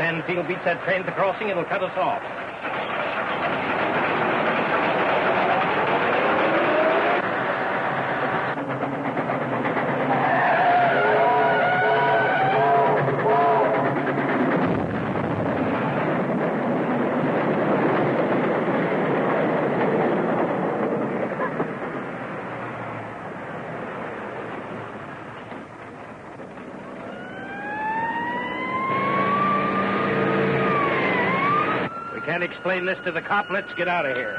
Stanfield beats that train at the crossing, it'll cut us off. Can't explain this to the cop. Let's get out of here.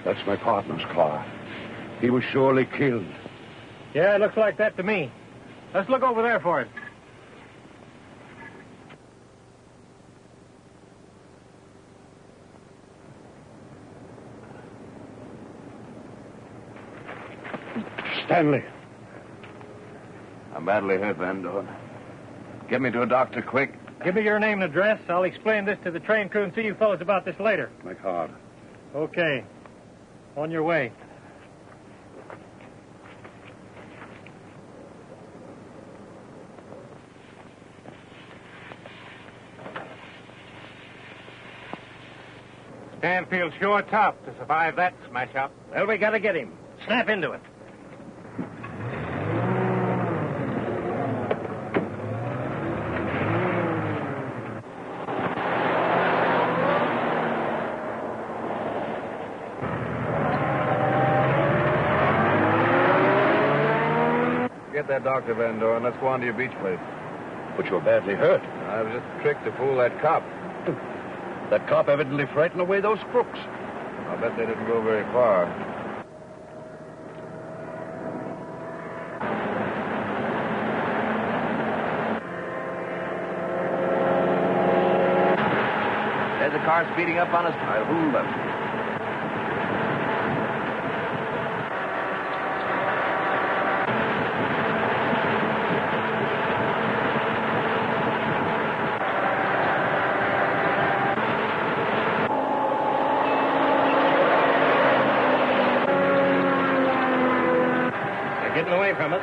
That's my partner's car. He was surely killed. Yeah, it looks like that to me. Let's look over there for it. Stanley. I'm badly hurt, Van Dorn. Get me to a doctor quick. Give me your name and address. I'll explain this to the train crew and see you fellas about this later. My card. Okay. On your way. Stanfield's sure tough to survive that smash-up. Well, we gotta get him. Snap into it. Get that doctor, Van Dorn. Let's go on to your beach place. But you're badly hurt. I was just tricked to fool that cop. That cop evidently frightened away those crooks. I'll bet they didn't go very far. There's a car speeding up on us. I'll hold up. Getting away from us.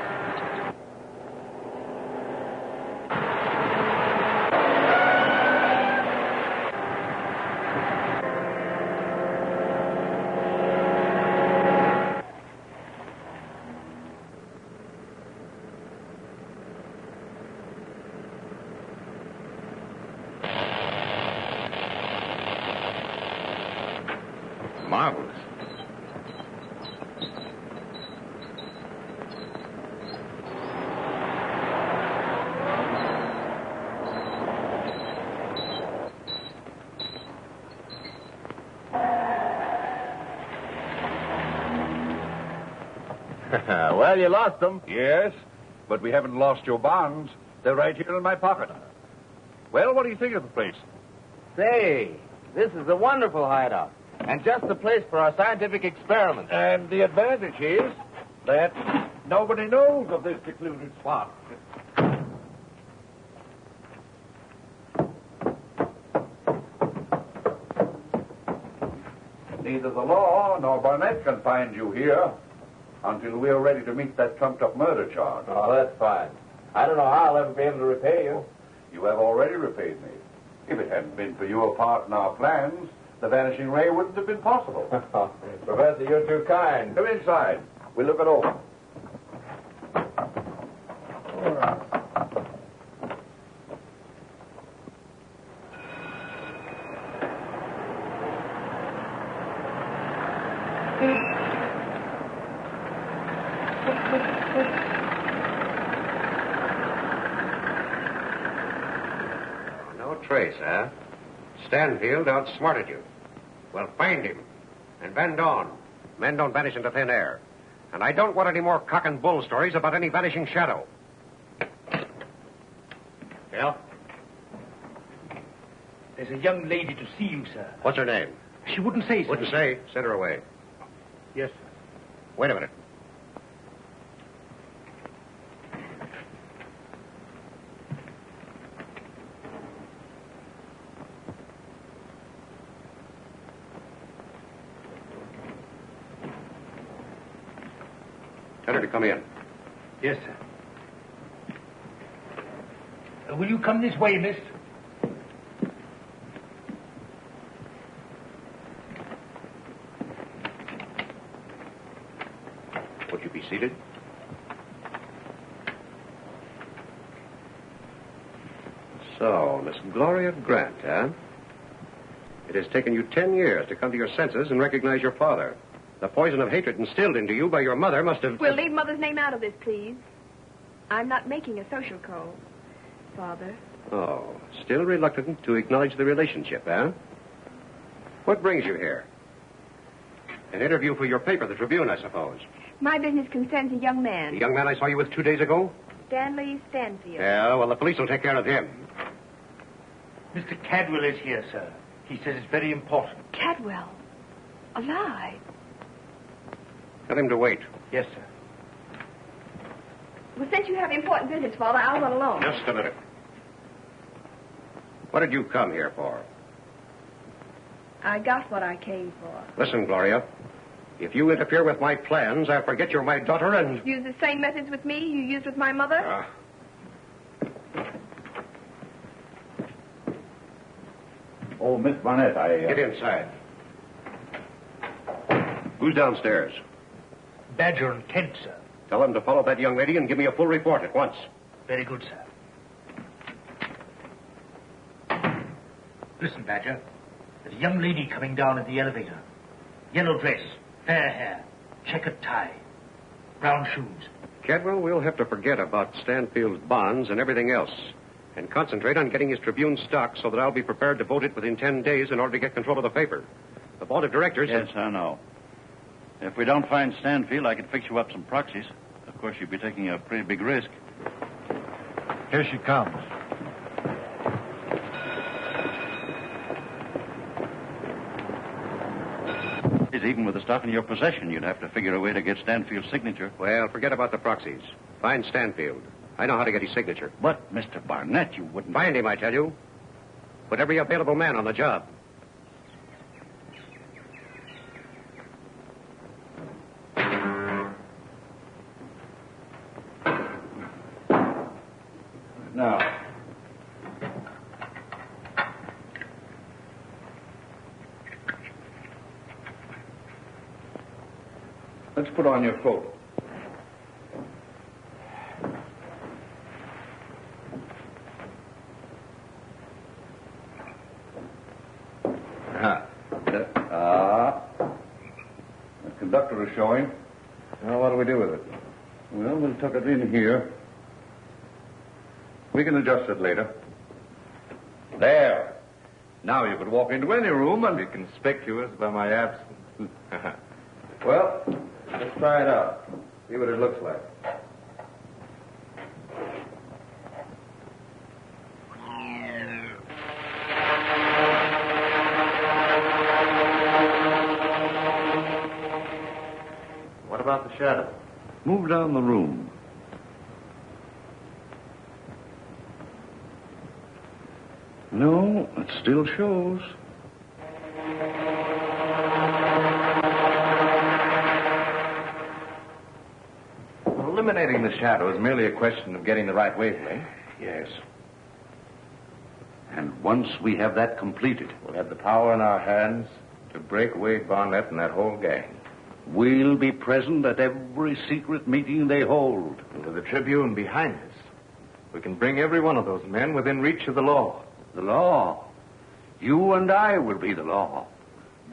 Marvelous. Well, you lost them. Yes, but we haven't lost your bonds. They're right here in my pocket. Well, what do you think of the place? Say, this is a wonderful hideout. And just the place for our scientific experiments. And the advantage is that nobody knows of this secluded spot. Neither the law nor Barnett can find you here until we're ready to meet that trumped-up murder charge. Oh, that's fine. I don't know how I'll ever be able to repay you. You have already repaid me. If it hadn't been for your part in our plans, the Vanishing Ray wouldn't have been possible. Professor, you're too kind. Come inside. We'll look it over. No trace, huh? Stanfield outsmarted you. Well, find him. And bend on. Men don't vanish into thin air. And I don't want any more cock and bull stories about any vanishing shadow. Well? There's a young lady to see you, sir. What's her name? She wouldn't say, sir. Wouldn't say. Send her away. Yes, sir. Wait a minute. Tell her to come in. Yes, sir. Will you come this way, miss? Would you be seated? So, Miss Gloria Grant, huh? It has taken you 10 years to come to your senses and recognize your father. The poison of hatred instilled into you by your mother must have... We'll leave Mother's name out of this, please. I'm not making a social call, Father. Oh, still reluctant to acknowledge the relationship, huh? What brings you here? An interview for your paper, the Tribune, I suppose. My business concerns a young man. The young man I saw you with 2 days ago? Stanley Stanfield. Yeah, well, the police will take care of him. Mr. Cadwell is here, sir. He says it's very important. Cadwell? Alive? Tell him to wait. Yes, sir. Well, since you have important business, Father, I'll run along. Just a minute. What did you come here for? I got what I came for. Listen, Gloria. If you interfere with my plans, I'll forget you're my daughter and... Use the same methods with me you used with my mother? Oh, Miss Barnett, Get inside. Who's downstairs? Badger and Kent, sir. Tell them to follow that young lady and give me a full report at once. Very good, sir. Listen, Badger. There's a young lady coming down at the elevator. Yellow dress, fair hair, checkered tie, brown shoes. Cadwell, we'll have to forget about Stanfield's bonds and everything else and concentrate on getting his Tribune stock so that I'll be prepared to vote it within 10 days in order to get control of the paper. The board of directors... Yes, I know. If we don't find Stanfield, I could fix you up some proxies. Of course, you'd be taking a pretty big risk. Here she comes. Even with the stock in your possession, you'd have to figure a way to get Stanfield's signature. Well, forget about the proxies. Find Stanfield. I know how to get his signature. But, Mr. Barnett, you wouldn't... Find him, I tell you. Put every available man on the job. Now, let's put on your coat. The conductor is showing. Now, what do we do with it? Well, we'll tuck it in here. We can adjust it later. There. Now you could walk into any room and be conspicuous by my absence. Well, let's try it out. See what it looks like. What about the shadow? Move down the room. No, it still shows. Eliminating the shadow is merely a question of getting the right wavelength. Yes. And once we have that completed, We'll have the power in our hands to break Wade Barnett and that whole gang. we'll be present at every secret meeting they hold. And with the Tribune behind us, we can bring every one of those men within reach of the law. The law. You and I will be the law.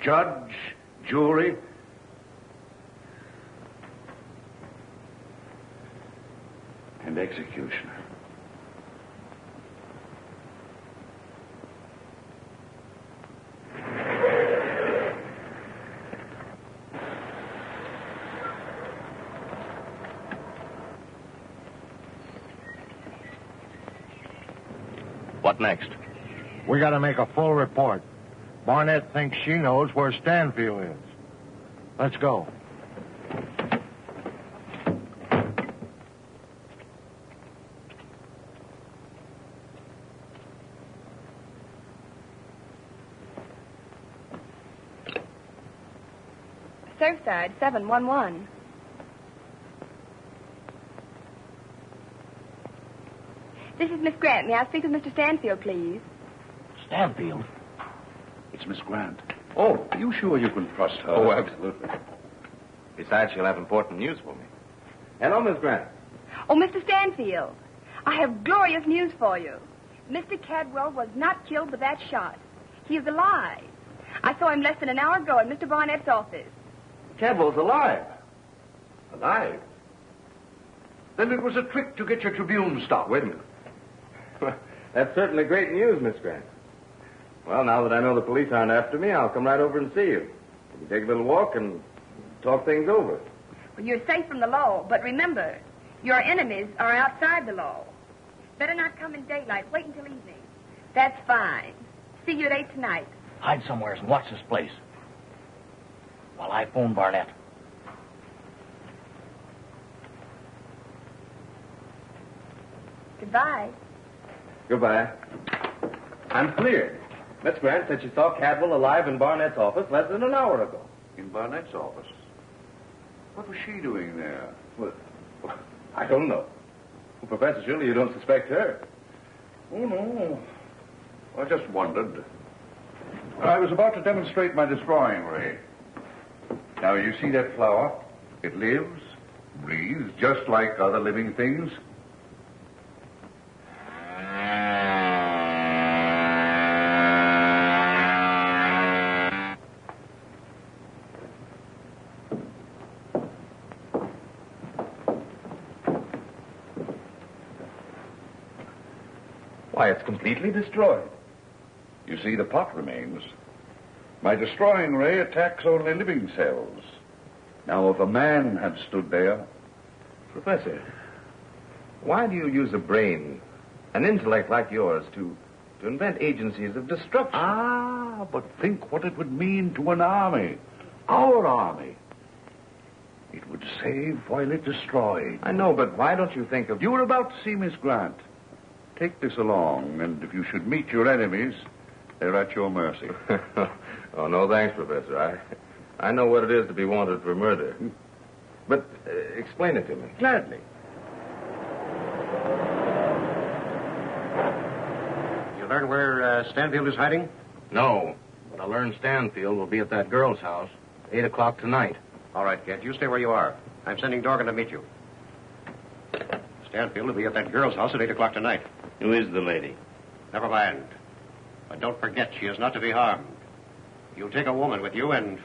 Judge, jury, and executioner. What next? We got to make a full report. Barnett thinks she knows where Stanfield is. Let's go. Surfside 711. This is Miss Grant. May I speak with Mr. Stanfield, please? Stanfield? It's Miss Grant. Oh, Are you sure you can trust her? oh, absolutely. Besides, she'll have important news for me. Hello, Miss Grant. Oh, Mr. Stanfield, I have glorious news for you. Mr. Cadwell was not killed with that shot. He is alive. I saw him less than an hour ago in Mr. Barnett's office. Cadwell's alive. Alive? Then it was a trick to get your Tribune stopped. Wait a minute. That's certainly great news, Miss Grant. Well, now that I know the police aren't after me, I'll come right over and see you. We can take a little walk and talk things over. Well, you're safe from the law, but remember, your enemies are outside the law. Better not come in daylight. Wait until evening. That's fine. See you at 8 tonight. Hide somewhere and watch this place. While I phone Barnett. Goodbye. Goodbye. I'm cleared. Miss Grant said she saw Cadwell alive in Barnett's office less than an hour ago. In Barnett's office. What was she doing there? Well, I don't know. Well, Professor, surely you don't suspect her. Oh, no. I just wondered. I was about to demonstrate my destroying ray. Now, you see that flower? It lives, breathes, just like other living things. Why, it's completely destroyed. You see, the pot remains. My destroying ray attacks only living cells. Now, if a man had stood there... Professor, why do you use a brain, an intellect like yours, to invent agencies of destruction? Ah, but think what it would mean to an army. Our army. It would save while it destroyed. I know, but why don't you think of... You were about to see Miss Grant. Take this along, and if you should meet your enemies, they're at your mercy. Oh, no, thanks, Professor. I know what it is to be wanted for murder. But explain it to me. Gladly. You learn where Stanfield is hiding? No, but I learned Stanfield will be at that girl's house, 8 o'clock tonight. All right, kid. You stay where you are. I'm sending Dorgan to meet you. Stanfield will be at that girl's house at 8 o'clock tonight. Who is the lady? Never mind. But don't forget, she is not to be harmed. You'll take a woman with you and...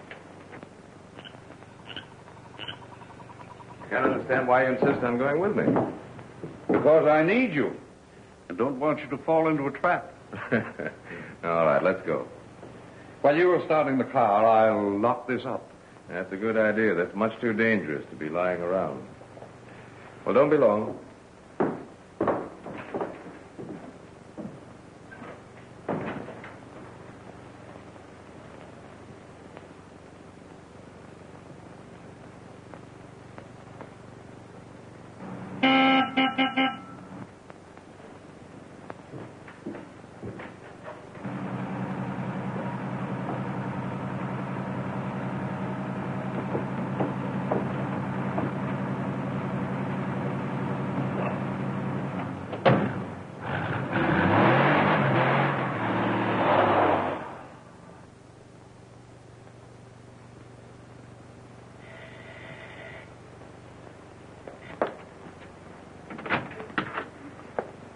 I can't understand why you insist on going with me. Because I need you. I don't want you to fall into a trap. All right, let's go. While you are starting the car, I'll lock this up. That's a good idea. That's much too dangerous to be lying around. Well, don't be long.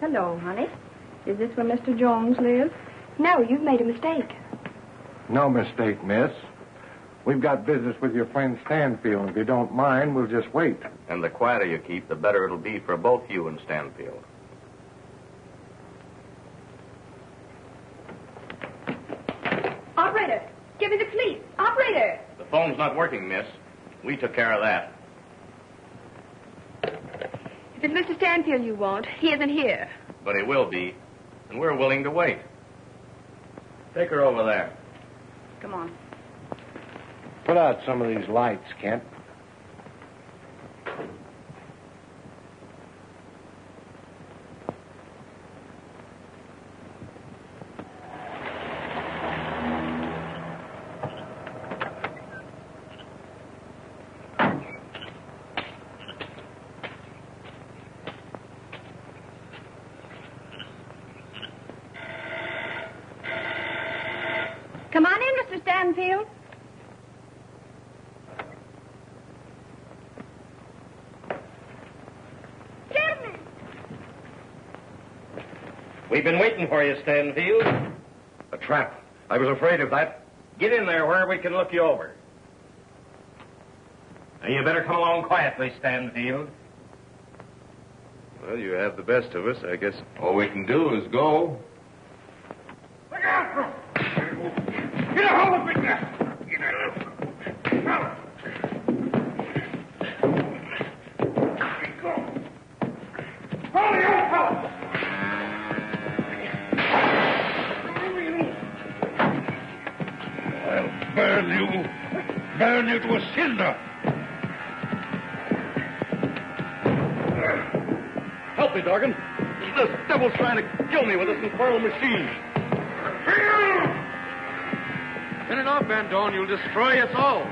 Hello, honey. Is this where Mr. Jones lives? No, you've made a mistake. No mistake, miss. We've got business with your friend Stanfield. If you don't mind, we'll just wait. And the quieter you keep, the better it'll be for both you and Stanfield. Operator, give me the police. Operator! The phone's not working, miss. We took care of that. If it's Mr. Stanfield you want, he isn't here. But he will be, and we're willing to wait. Take her over there. Come on. Put out some of these lights, Kent. Come on in, Mr. Stanfield. Gentlemen! We've been waiting for you, Stanfield. A trap. I was afraid of that. Get in there where we can look you over. Now, you better come along quietly, Stanfield. Well, you have the best of us, I guess. All we can do is go. Look out! Get a hold of it now! Get out! Go! Hold the old fellow! I'll burn you to a cinder. Help me, Dorgan. This devil's trying to kill me with this infernal machine. Turn it off, Van Dorn. You'll destroy us all.